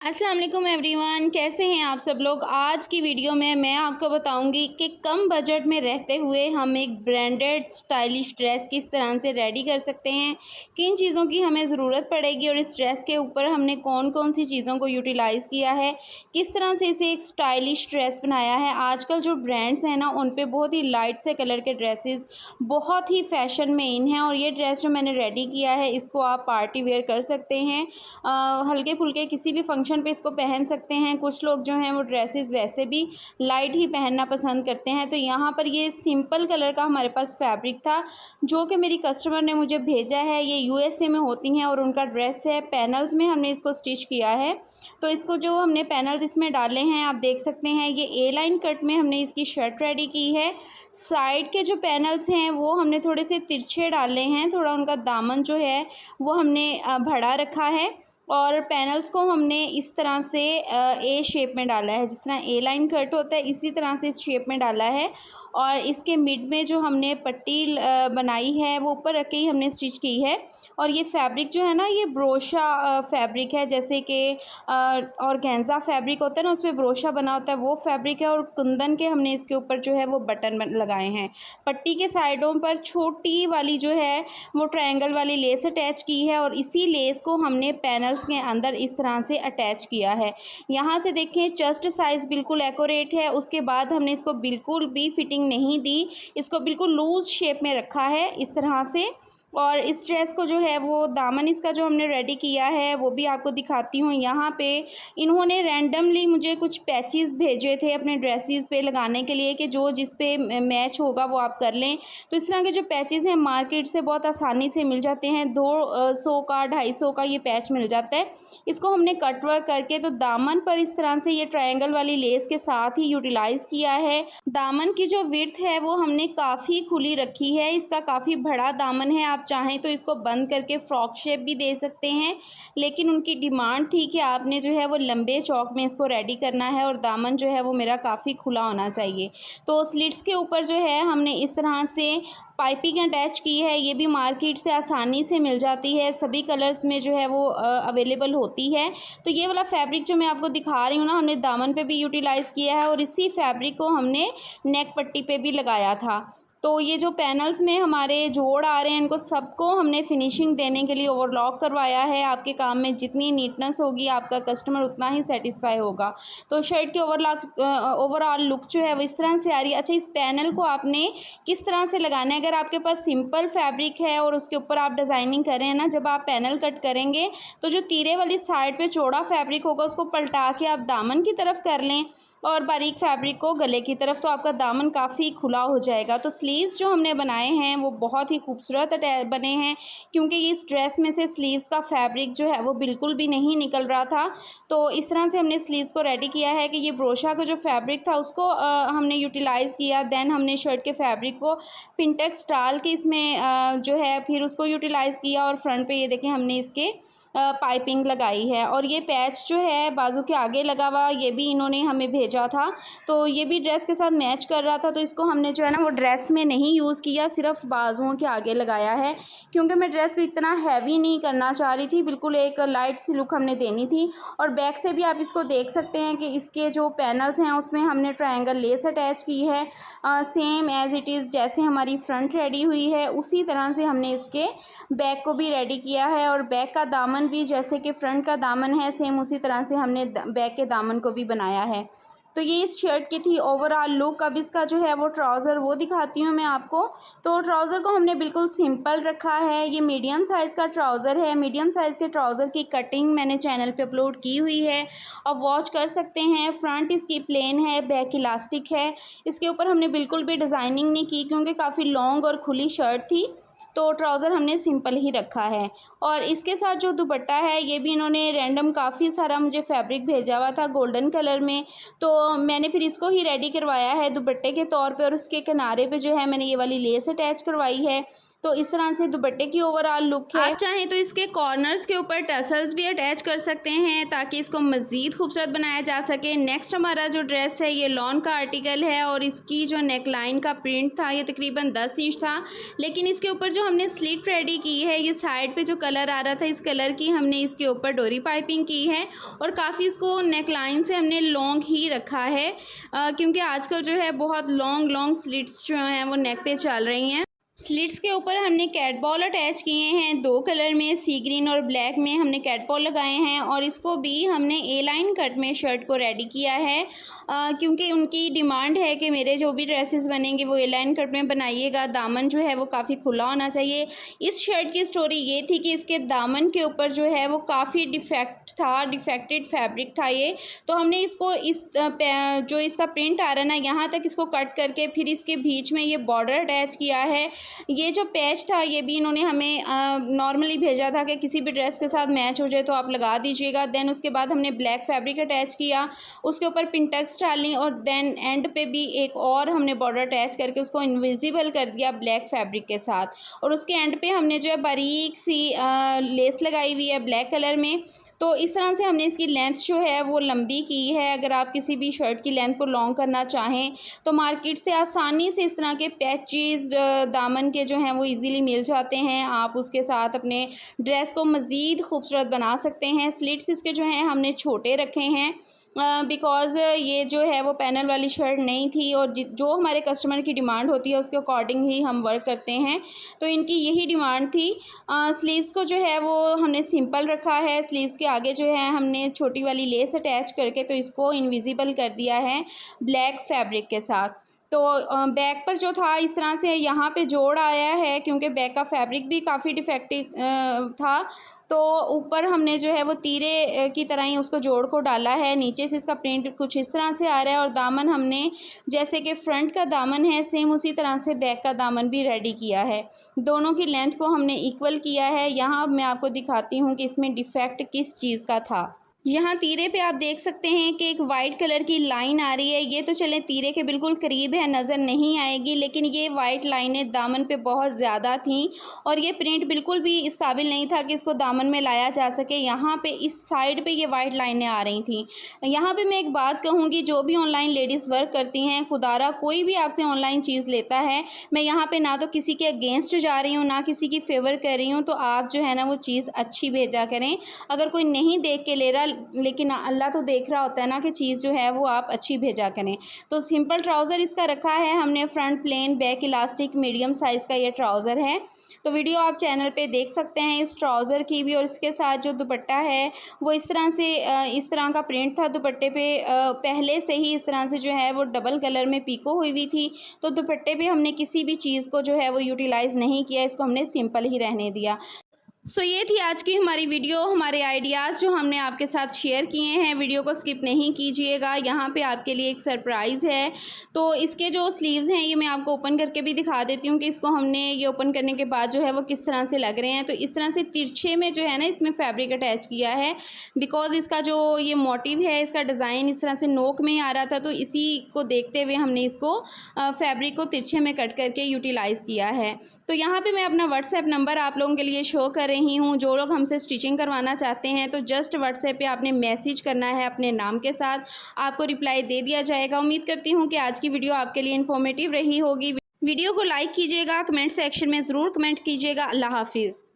अस्सलाम वालेकुम एवरीवन, कैसे हैं आप सब लोग। आज की वीडियो में मैं आपको बताऊंगी कि कम बजट में रहते हुए हम एक ब्रांडेड स्टाइलिश ड्रेस किस तरह से रेडी कर सकते हैं, किन चीज़ों की हमें ज़रूरत पड़ेगी और इस ड्रेस के ऊपर हमने कौन कौन सी चीज़ों को यूटिलाइज़ किया है, किस तरह से इसे एक स्टाइलिश ड्रेस बनाया है। आजकल जो ब्रांड्स हैं ना, उन पर बहुत ही लाइट से कलर के ड्रेसेस बहुत ही फैशन में इन हैं और ये ड्रेस जो मैंने रेडी किया है इसको आप पार्टी वेयर कर सकते हैं, हल्के फुल्के किसी भी फंक्शन पे इसको पहन सकते हैं। कुछ लोग जो हैं वो ड्रेसेस वैसे भी लाइट ही पहनना पसंद करते हैं। तो यहाँ पर ये सिंपल कलर का हमारे पास फैब्रिक था जो कि मेरी कस्टमर ने मुझे भेजा है। ये यूएसए में होती हैं और उनका ड्रेस है। पैनल्स में हमने इसको स्टिच किया है। तो इसको जो हमने पैनल्स इसमें डाले हैं आप देख सकते हैं, ये ए लाइन कट में हमने इसकी शर्ट रेडी की है। साइड के जो पैनल्स हैं वो हमने थोड़े से तिरछे डाले हैं, थोड़ा उनका दामन जो है वो हमने बढ़ा रखा है और पैनल्स को हमने इस तरह से ए शेप में डाला है। जिस तरह ए लाइन कट होता है इसी तरह से इस शेप में डाला है और इसके मिड में जो हमने पट्टी बनाई है वो ऊपर रख के ही हमने स्टिच की है। और ये फैब्रिक जो है ना, ये ब्रोशा फैब्रिक है, जैसे कि ऑर्गेन्जा फैब्रिक होता है ना, उस पर ब्रोशा बना होता है, वो फैब्रिक है। और कुंदन के हमने इसके ऊपर जो है वो बटन लगाए हैं। पट्टी के साइडों पर छोटी वाली जो है वो ट्रायंगल वाली लेस अटैच की है और इसी लेस को हमने पैनल्स के अंदर इस तरह से अटैच किया है। यहाँ से देखें चेस्ट साइज़ बिल्कुल एक्यूरेट है। उसके बाद हमने इसको बिल्कुल भी फिटिंग नहीं दी, इसको बिल्कुल लूज़ शेप में रखा है इस तरह से। और इस ड्रेस को जो है वो दामन इसका जो हमने रेडी किया है वो भी आपको दिखाती हूँ। यहाँ पे इन्होंने रैंडमली मुझे कुछ पैचेस भेजे थे अपने ड्रेसेस पे लगाने के लिए कि जो जिस पे मैच होगा वो आप कर लें। तो इस तरह के जो पैचेस हैं मार्केट से बहुत आसानी से मिल जाते हैं। 200 का 250 का ये पैच मिल जाता है। इसको हमने कट वर्क करके तो दामन पर इस तरह से ये ट्रायंगल वाली लेस के साथ ही यूटिलाइज़ किया है। दामन की जो विड्थ है वो हमने काफ़ी खुली रखी है, इसका काफ़ी बड़ा दामन है। आप चाहें तो इसको बंद करके फ्रॉक शेप भी दे सकते हैं, लेकिन उनकी डिमांड थी कि आपने जो है वो लंबे चौक में इसको रेडी करना है और दामन जो है वो मेरा काफ़ी खुला होना चाहिए। तो स्लिट्स के ऊपर जो है हमने इस तरह से पाइपिंग अटैच की है। ये भी मार्केट से आसानी से मिल जाती है, सभी कलर्स में जो है वो अवेलेबल होती है। तो ये वाला फैब्रिक जो मैं आपको दिखा रही हूँ ना, हमने दामन पे भी यूटिलाइज़ किया है और इसी फैब्रिक को हमने नेक पट्टी पे भी लगाया था। तो ये जो पैनल्स में हमारे जोड़ आ रहे हैं इनको सबको हमने फिनिशिंग देने के लिए ओवरलॉक करवाया है। आपके काम में जितनी नीटनेस होगी आपका कस्टमर उतना ही सेटिस्फाई होगा। तो शर्ट की ओवरऑल लुक जो है वो इस तरह से आ रही है। अच्छा, इस पैनल को आपने किस तरह से लगाना है, अगर आपके पास सिंपल फैब्रिक है और उसके ऊपर आप डिज़ाइनिंग कर रहे हैं ना, जब आप पैनल कट करेंगे तो जो तीरे वाली साइड पे चौड़ा फैब्रिक होगा उसको पलटा के आप दामन की तरफ कर लें और बारीक फैब्रिक को गले की तरफ, तो आपका दामन काफ़ी खुला हो जाएगा। तो स्लीव्स जो हमने बनाए हैं वो बहुत ही खूबसूरत बने हैं, क्योंकि इस ड्रेस में से स्लीव्स का फैब्रिक जो है वो बिल्कुल भी नहीं निकल रहा था। तो इस तरह से हमने स्लीव्स को रेडी किया है कि ये ब्रोशा का जो फैब्रिक था उसको हमने यूटिलाइज़ किया। देन हमने शर्ट के फैब्रिक को पिंटेक्स डाल के इसमें जो है फिर उसको यूटिलाइज़ किया और फ्रंट पे ये देखें हमने इसके पाइपिंग लगाई है। और ये पैच जो है बाजू के आगे लगा हुआ ये भी इन्होंने हमें भेजा था, तो ये भी ड्रेस के साथ मैच कर रहा था। तो इसको हमने जो है ना वो ड्रेस में नहीं यूज़ किया, सिर्फ बाजुओं के आगे लगाया है, क्योंकि मैं ड्रेस को इतना हैवी नहीं करना चाह रही थी, बिल्कुल एक लाइट सी लुक हमने देनी थी। और बैक से भी आप इसको देख सकते हैं कि इसके जो पैनल्स हैं उसमें हमने ट्रायंगल लेस अटैच की है। सेम एज़ इट इज़ जैसे हमारी फ्रंट रेडी हुई है उसी तरह से हमने इसके बैक को भी रेडी किया है। और बैक का दामन भी जैसे कि फ्रंट का दामन है सेम उसी तरह से हमने बैक के दामन को भी बनाया है। तो ये इस शर्ट की थी ओवरऑल लुक। अब इसका जो है वो ट्राउज़र वो दिखाती हूँ मैं आपको। तो ट्राउज़र को हमने बिल्कुल सिंपल रखा है। ये मीडियम साइज़ का ट्राउज़र है। मीडियम साइज़ के ट्राउज़र की कटिंग मैंने चैनल पे अपलोड की हुई है, आप वॉच कर सकते हैं। फ्रंट इसकी प्लेन है, बैक इलास्टिक है। इसके ऊपर हमने बिल्कुल भी डिज़ाइनिंग नहीं की क्योंकि काफ़ी लॉन्ग और खुली शर्ट थी, तो ट्राउज़र हमने सिंपल ही रखा है। और इसके साथ जो दुपट्टा है ये भी इन्होंने रैंडम काफ़ी सारा मुझे फैब्रिक भेजा हुआ था गोल्डन कलर में, तो मैंने फिर इसको ही रेडी करवाया है दुपट्टे के तौर पे। और उसके किनारे पे जो है मैंने ये वाली लेस अटैच करवाई है। तो इस तरह से दुपट्टे की ओवरऑल लुक है। आप चाहें तो इसके कॉर्नर्स के ऊपर टसल्स भी अटैच कर सकते हैं ताकि इसको मज़ीद खूबसूरत बनाया जा सके। नेक्स्ट हमारा जो ड्रेस है ये लॉन का आर्टिकल है और इसकी जो नेकलाइन का प्रिंट था ये तकरीबन 10 इंच था, लेकिन इसके ऊपर जो हमने स्लिट रेडी की है, ये साइड पे जो कलर आ रहा था इस कलर की हमने इसके ऊपर डोरी पाइपिंग की है और काफ़ी इसको नेकलाइन से हमने लॉन्ग ही रखा है क्योंकि आजकल जो है बहुत लॉन्ग स्लिट्स जो हैं वो नेक पे चल रही हैं। स्लिट्स के ऊपर हमने कैट बॉल अटैच किए हैं 2 कलर में, सी ग्रीन और ब्लैक में हमने कैट बॉल लगाए हैं और इसको भी हमने ए लाइन कट में शर्ट को रेडी किया है क्योंकि उनकी डिमांड है कि मेरे जो भी ड्रेसेस बनेंगे वो ए लाइन कट में बनाइएगा, दामन जो है वो काफ़ी खुला होना चाहिए। इस शर्ट की स्टोरी ये थी कि इसके दामन के ऊपर जो है वो काफ़ी डिफेक्टेड फैब्रिक था ये, तो हमने इसको जो इसका प्रिंट आ रहा है ना यहाँ तक इसको कट करके फिर इसके बीच में ये बॉर्डर अटैच किया है। ये जो पैच था ये भी इन्होंने हमें नॉर्मली भेजा था कि किसी भी ड्रेस के साथ मैच हो जाए तो आप लगा दीजिएगा। देन उसके बाद हमने ब्लैक फैब्रिक अटैच किया, उसके ऊपर पिंटेक्स डाली और देन एंड पे भी एक और हमने बॉर्डर अटैच करके उसको इनविजिबल कर दिया ब्लैक फैब्रिक के साथ और उसके एंड पे हमने जो है बारीक सी लेस लगाई हुई है ब्लैक कलर में। तो इस तरह से हमने इसकी लेंथ जो है वो लंबी की है। अगर आप किसी भी शर्ट की लेंथ को लॉन्ग करना चाहें तो मार्केट से आसानी से इस तरह के पैचेस दामन के जो हैं वो इजीली मिल जाते हैं। आप उसके साथ अपने ड्रेस को मज़ीद खूबसूरत बना सकते हैं। स्लिट्स इसके जो हैं हमने छोटे रखे हैं बिकॉज़ ये जो है वो पैनल वाली शर्ट नहीं थी और जो हमारे कस्टमर की डिमांड होती है उसके अकॉर्डिंग ही हम वर्क करते हैं, तो इनकी यही डिमांड थी। स्लीव्स को जो है वो हमने सिंपल रखा है, स्लीव्स के आगे जो है हमने छोटी वाली लेस अटैच करके तो इसको इनविजिबल कर दिया है ब्लैक फैब्रिक के साथ। तो बैक पर जो था इस तरह से यहाँ पे जोड़ आया है क्योंकि बैक का फैब्रिक भी काफ़ी डिफेक्टिव था, तो ऊपर हमने जो है वो तीरे की तरह ही उसको जोड़ को डाला है। नीचे से इसका प्रिंट कुछ इस तरह से आ रहा है और दामन हमने जैसे कि फ्रंट का दामन है सेम उसी तरह से बैक का दामन भी रेडी किया है। दोनों की लेंथ को हमने इक्वल किया है। यहाँ मैं आपको दिखाती हूँ कि इसमें डिफेक्ट किस चीज़ का था। यहाँ तीरे पे आप देख सकते हैं कि एक वाइट कलर की लाइन आ रही है। ये तो चले तीरे के बिल्कुल करीब है, नज़र नहीं आएगी, लेकिन ये वाइट लाइनें दामन पे बहुत ज़्यादा थीं और ये प्रिंट बिल्कुल भी इस काबिल नहीं था कि इसको दामन में लाया जा सके। यहाँ पे इस साइड पे ये वाइट लाइनें आ रही थी। यहाँ पे मैं एक बात कहूँगी, जो भी ऑनलाइन लेडीज़ वर्क करती हैं, खुदारा कोई भी आपसे ऑनलाइन चीज़ लेता है, मैं यहाँ पर ना तो किसी के अगेंस्ट जा रही हूँ ना किसी की फेवर कर रही हूँ, तो आप जो है ना वो चीज़ अच्छी भेजा करें। अगर कोई नहीं देख के ले रहा लेकिन अल्लाह तो देख रहा होता है ना कि चीज़ जो है वो आप अच्छी भेजा करें। तो सिंपल ट्राउज़र इसका रखा है हमने, front plain, back elastic, medium size का ये ट्राउज़र है। तो वीडियो आप चैनल पे देख सकते हैं इस ट्राउज़र की भी। और इसके साथ जो दुपट्टा है वो इस तरह से इस तरह का प्रिंट था दुपट्टे पे, पहले से ही इस तरह से जो है वो डबल कलर में पीको हुई थी। तो दुपट्टे पे हमने किसी भी चीज़ को जो है वो यूटिलाइज़ नहीं किया, इसको हमने सिंपल ही रहने दिया। सो ये थी आज की हमारी वीडियो, हमारे आइडियाज़ जो हमने आपके साथ शेयर किए हैं। वीडियो को स्किप नहीं कीजिएगा, यहाँ पे आपके लिए एक सरप्राइज़ है। तो इसके जो स्लीव्स हैं ये मैं आपको ओपन करके भी दिखा देती हूँ कि इसको हमने ये ओपन करने के बाद जो है वो किस तरह से लग रहे हैं। तो इस तरह से तिरछे में जो है ना इसमें फैब्रिक अटैच किया है बिकॉज़ इसका जो ये मोटिव है, इसका डिज़ाइन इस तरह से नोक में ही आ रहा था, तो इसी को देखते हुए हमने इसको फैब्रिक को तिरछे में कट करके यूटिलाइज़ किया है। तो यहाँ पे मैं अपना व्हाट्सएप नंबर आप लोगों के लिए शो कर रही हूँ। जो लोग हमसे स्टिचिंग करवाना चाहते हैं तो जस्ट व्हाट्सएप पे आपने मैसेज करना है अपने नाम के साथ, आपको रिप्लाई दे दिया जाएगा। उम्मीद करती हूँ कि आज की वीडियो आपके लिए इन्फॉर्मेटिव रही होगी। वीडियो को लाइक कीजिएगा, कमेंट सेक्शन में ज़रूर कमेंट कीजिएगा। अल्लाह हाफिज़।